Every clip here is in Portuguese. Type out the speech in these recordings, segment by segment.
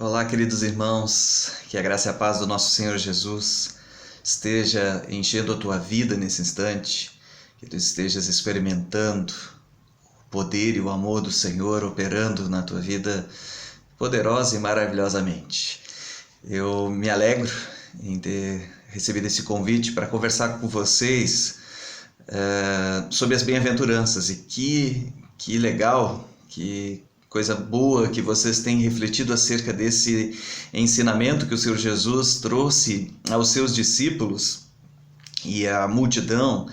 Olá, queridos irmãos, que a graça e a paz do nosso Senhor Jesus esteja enchendo a tua vida nesse instante, que tu estejas experimentando o poder e o amor do Senhor operando na tua vida poderosa e maravilhosamente. Eu me alegro em ter recebido esse convite para conversar com vocês sobre as bem-aventuranças, e que legal, que coisa boa que vocês têm refletido acerca desse ensinamento que o Senhor Jesus trouxe aos seus discípulos e à multidão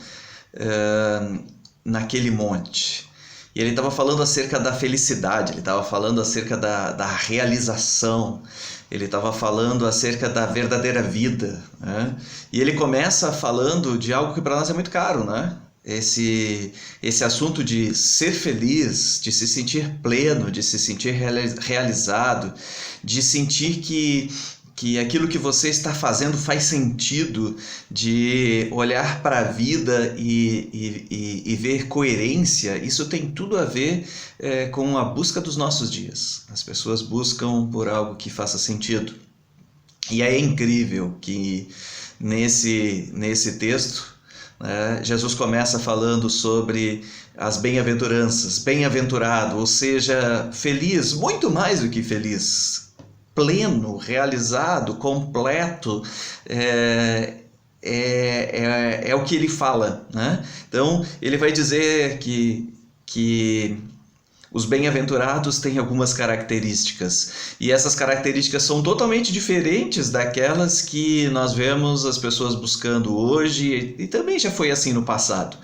naquele monte. E ele estava falando acerca da felicidade, ele estava falando acerca da realização, ele estava falando acerca da verdadeira vida, né? E ele começa falando de algo que para nós é muito caro, né? Esse assunto de ser feliz, de se sentir pleno, de se sentir realizado, de sentir que aquilo que você está fazendo faz sentido, de olhar para a vida e ver coerência. Isso tem tudo a ver com a busca dos nossos dias. As pessoas buscam por algo que faça sentido. E é incrível que nesse texto, Jesus começa falando sobre as bem-aventuranças, bem-aventurado, ou seja, feliz, muito mais do que feliz, pleno, realizado, completo, é o que ele fala, né? Então, ele vai dizer que os bem-aventurados têm algumas características, e essas características são totalmente diferentes daquelas que nós vemos as pessoas buscando hoje, e também já foi assim no passado.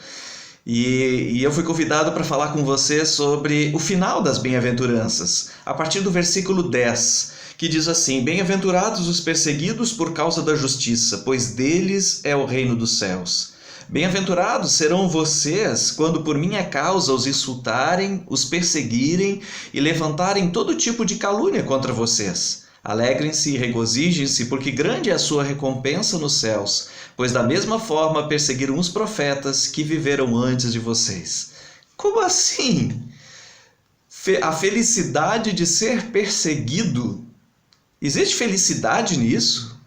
E eu fui convidado para falar com você sobre o final das bem-aventuranças, a partir do versículo 10, que diz assim: Bem-aventurados os perseguidos por causa da justiça, pois deles é o reino dos céus. Bem-aventurados serão vocês quando por minha causa os insultarem, os perseguirem e levantarem todo tipo de calúnia contra vocês. Alegrem-se e regozijem-se, porque grande é a sua recompensa nos céus, pois da mesma forma perseguiram os profetas que viveram antes de vocês. Como assim? A felicidade de ser perseguido? Existe felicidade nisso?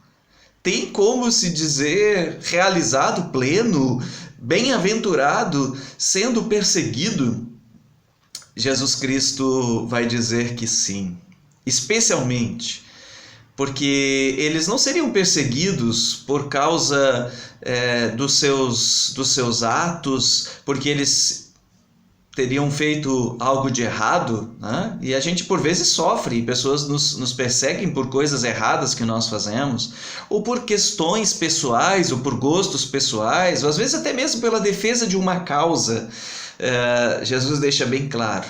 Tem como se dizer realizado, pleno, bem-aventurado, sendo perseguido? Jesus Cristo vai dizer que sim, especialmente porque eles não seriam perseguidos por causa dos seus atos, porque eles teriam feito algo de errado, né? E a gente por vezes sofre, pessoas nos perseguem por coisas erradas que nós fazemos, ou por questões pessoais, ou por gostos pessoais, ou às vezes até mesmo pela defesa de uma causa. Jesus deixa bem claro: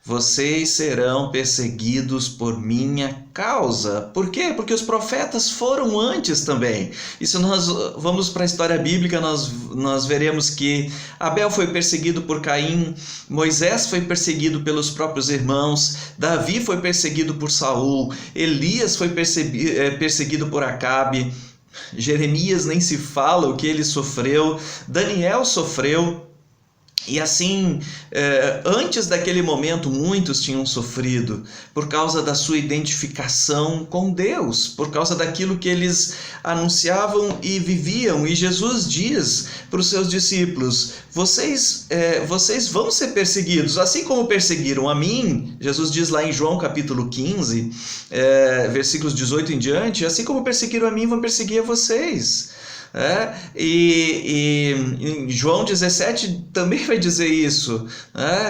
vocês serão perseguidos por minha causa. Por quê? Porque os profetas foram antes também. E se nós vamos para a história bíblica, nós veremos que Abel foi perseguido por Caim, Moisés foi perseguido pelos próprios irmãos, Davi foi perseguido por Saul, Elias foi perseguido por Acabe, Jeremias nem se fala o que ele sofreu, Daniel sofreu. E assim, antes daquele momento, muitos tinham sofrido por causa da sua identificação com Deus, por causa daquilo que eles anunciavam e viviam. E Jesus diz para os seus discípulos: vocês vão ser perseguidos, assim como perseguiram a mim. Jesus diz lá em João capítulo 15, versículos 18 em diante: assim como perseguiram a mim, vão perseguir a vocês. E em João 17 também vai dizer isso,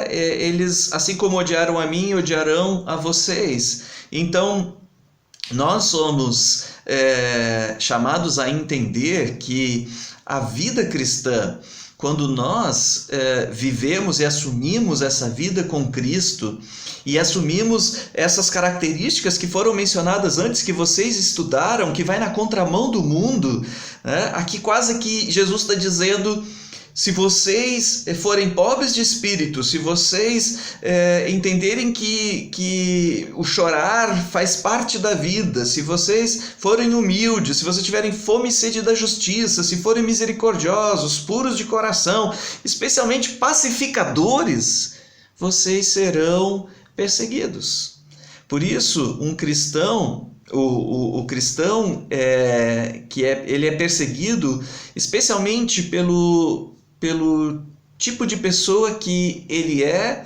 eles, assim como odiaram a mim, odiarão a vocês. Então nós somos chamados a entender que a vida cristã, quando nós vivemos e assumimos essa vida com Cristo e assumimos essas características que foram mencionadas antes, que vocês estudaram, que vai na contramão do mundo, aqui quase que Jesus está dizendo: se vocês forem pobres de espírito, se vocês entenderem que o chorar faz parte da vida, se vocês forem humildes, se vocês tiverem fome e sede da justiça, se forem misericordiosos, puros de coração, especialmente pacificadores, vocês serão perseguidos. Por isso, um cristão, o cristão ele é perseguido especialmente pelo tipo de pessoa que ele é,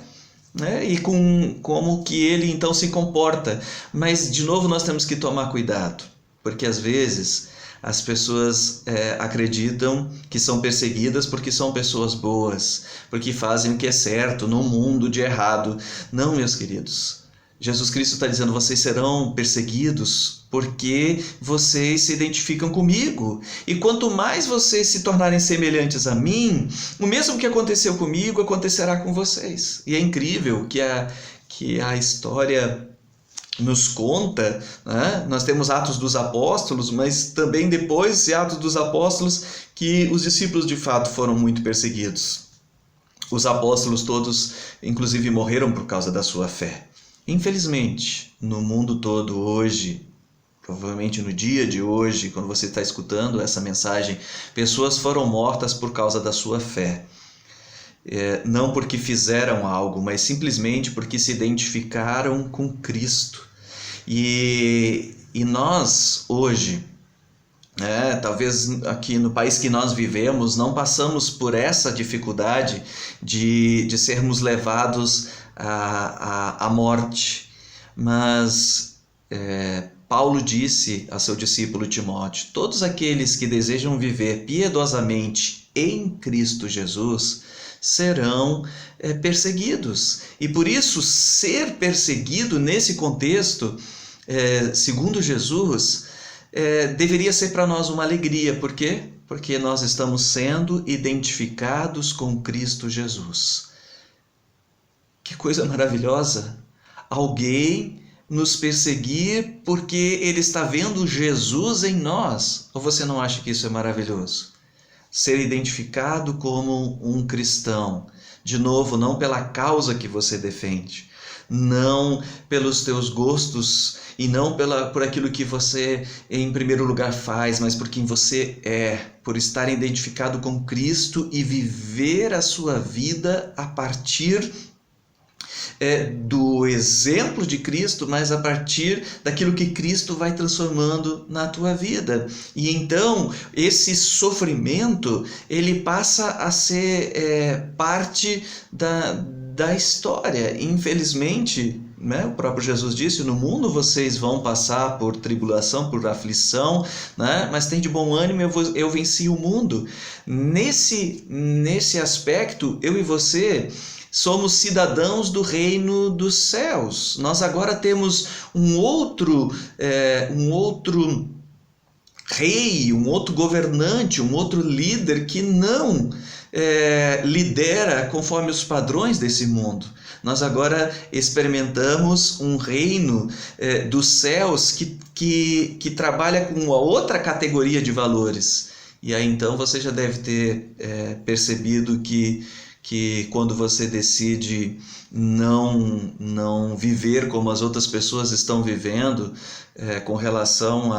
né, e como que ele então se comporta. Mas, de novo, nós temos que tomar cuidado, porque às vezes as pessoas acreditam que são perseguidas porque são pessoas boas, porque fazem o que é certo num mundo de errado. Não, meus queridos. Jesus Cristo está dizendo: vocês serão perseguidos porque vocês se identificam comigo. E quanto mais vocês se tornarem semelhantes a mim, o mesmo que aconteceu comigo acontecerá com vocês. E é incrível que a história nos conta, né? Nós temos Atos dos Apóstolos, mas também depois de Atos dos Apóstolos que os discípulos de fato foram muito perseguidos. Os apóstolos todos, inclusive, morreram por causa da sua fé. Infelizmente, no mundo todo hoje, provavelmente no dia de hoje, quando você está escutando essa mensagem, pessoas foram mortas por causa da sua fé. Não porque fizeram algo, mas simplesmente porque se identificaram com Cristo. E nós hoje, talvez aqui no país que nós vivemos, não passamos por essa dificuldade de sermos levados à morte. Mas Paulo disse a seu discípulo Timóteo: todos aqueles que desejam viver piedosamente em Cristo Jesus serão perseguidos. E por isso, ser perseguido nesse contexto, segundo Jesus, deveria ser para nós uma alegria. Por quê? Porque nós estamos sendo identificados com Cristo Jesus. Que coisa maravilhosa! Alguém nos perseguir porque ele está vendo Jesus em nós. Ou você não acha que isso é maravilhoso? Ser identificado como um cristão. De novo, não pela causa que você defende, não pelos teus gostos e não por aquilo que você em primeiro lugar faz, mas por quem você é, por estar identificado com Cristo e viver a sua vida a partir do exemplo de Cristo, mas a partir daquilo que Cristo vai transformando na tua vida. E então esse sofrimento ele passa a ser parte da história. Infelizmente, né, o próprio Jesus disse: no mundo vocês vão passar por tribulação, por aflição, né, mas tem de bom ânimo, eu venci o mundo. Nesse aspecto, eu e você somos cidadãos do reino dos céus. Nós agora temos um outro rei, um outro governante, um outro líder que não lidera conforme os padrões desse mundo. Nós agora experimentamos um reino dos céus que trabalha com uma outra categoria de valores. E aí então você já deve ter percebido que quando você decide não viver como as outras pessoas estão vivendo, com relação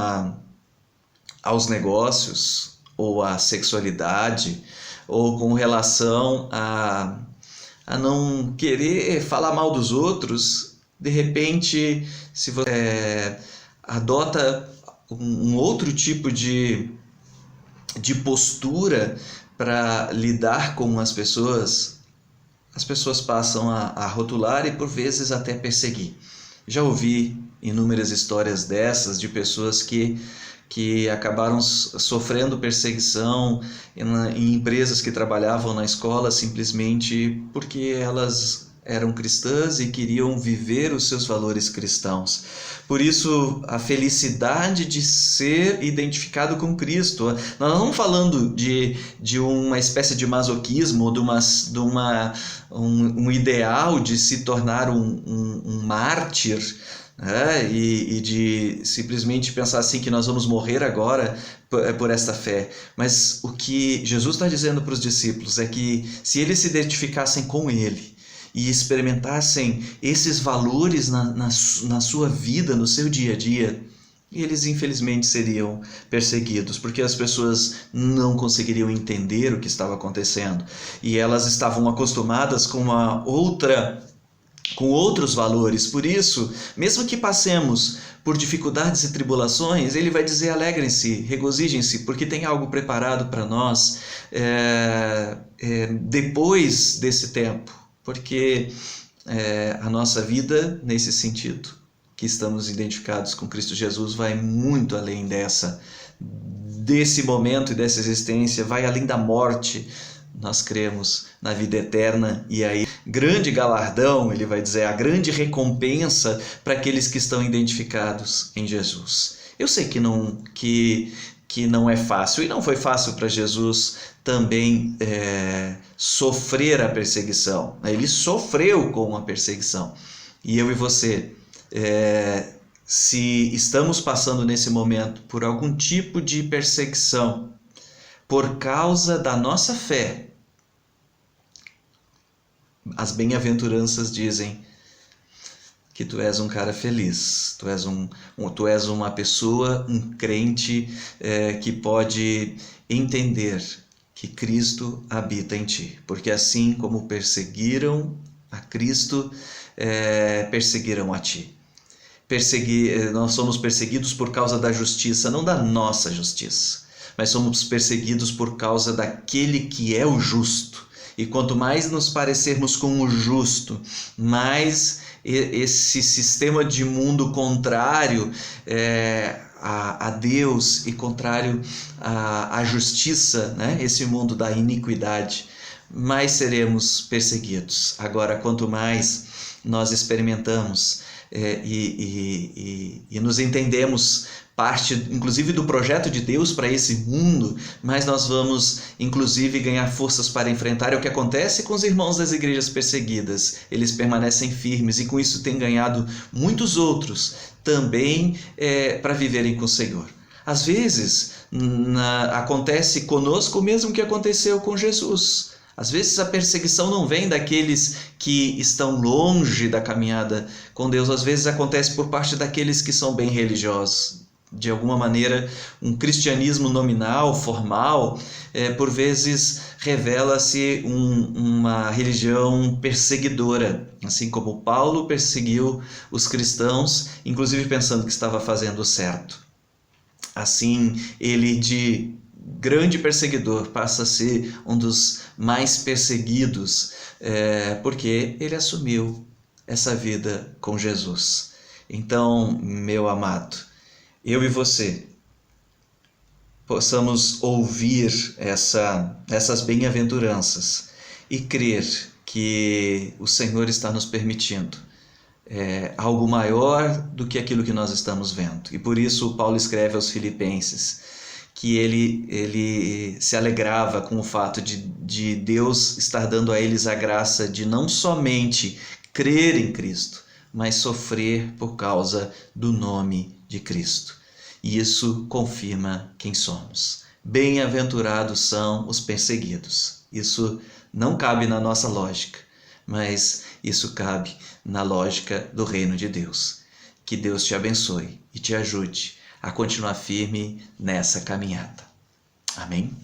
aos negócios, ou à sexualidade, ou com relação a não querer falar mal dos outros, de repente, se você adota um outro tipo de postura para lidar com as pessoas passam a rotular e por vezes até perseguir. Já ouvi inúmeras histórias dessas, de pessoas que acabaram sofrendo perseguição em empresas que trabalhavam na escola, simplesmente porque elas eram cristãs e queriam viver os seus valores cristãos. Por isso, a felicidade de ser identificado com Cristo. Nós não estamos falando de uma espécie de masoquismo, de um ideal de se tornar um mártir, e de simplesmente pensar assim que nós vamos morrer agora por esta fé. Mas o que Jesus está dizendo para os discípulos é que se eles se identificassem com Ele e experimentassem esses valores na sua vida, no seu dia a dia, eles infelizmente seriam perseguidos, porque as pessoas não conseguiriam entender o que estava acontecendo. E elas estavam acostumadas com uma outra com outros valores. Por isso, mesmo que passemos por dificuldades e tribulações, ele vai dizer: alegrem-se, regozijem-se, porque tem algo preparado para nós depois desse tempo. Porque a nossa vida, nesse sentido, que estamos identificados com Cristo Jesus, vai muito além desse momento e dessa existência, vai além da morte. Nós cremos na vida eterna, e aí grande galardão, ele vai dizer, a grande recompensa para aqueles que estão identificados em Jesus. Eu sei que não é fácil, e não foi fácil para Jesus também sofrer a perseguição. Ele sofreu com a perseguição. E eu e você, se estamos passando nesse momento por algum tipo de perseguição, por causa da nossa fé, as bem-aventuranças dizem que tu és um cara feliz, tu és uma pessoa, um crente que pode entender que Cristo habita em ti, porque assim como perseguiram a Cristo, perseguiram a ti. Nós somos perseguidos por causa da justiça, não da nossa justiça, mas somos perseguidos por causa daquele que é o justo. E quanto mais nos parecermos com o justo, mais esse sistema de mundo contrário a Deus e contrário à justiça, né? Esse mundo da iniquidade, mais seremos perseguidos. Agora, quanto mais nós experimentamos e nos entendemos parte, inclusive, do projeto de Deus para esse mundo, mas nós vamos, inclusive, ganhar forças para enfrentar. É o que acontece com os irmãos das igrejas perseguidas. Eles permanecem firmes e com isso têm ganhado muitos outros também para viverem com o Senhor. Às vezes, acontece conosco o mesmo que aconteceu com Jesus. Às vezes a perseguição não vem daqueles que estão longe da caminhada com Deus. Às vezes acontece por parte daqueles que são bem religiosos. De alguma maneira, um cristianismo nominal, formal, por vezes revela-se uma religião perseguidora, assim como Paulo perseguiu os cristãos, inclusive pensando que estava fazendo certo. Assim, ele de grande perseguidor passa a ser um dos mais perseguidos, porque ele assumiu essa vida com Jesus. Então, meu amado, eu e você possamos ouvir essas bem-aventuranças e crer que o Senhor está nos permitindo algo maior do que aquilo que nós estamos vendo. E por isso Paulo escreve aos Filipenses que ele se alegrava com o fato de Deus estar dando a eles a graça de não somente crer em Cristo, mas sofrer por causa do nome de Cristo. E isso confirma quem somos. Bem-aventurados são os perseguidos. Isso não cabe na nossa lógica, mas isso cabe na lógica do reino de Deus. Que Deus te abençoe e te ajude a continuar firme nessa caminhada. Amém?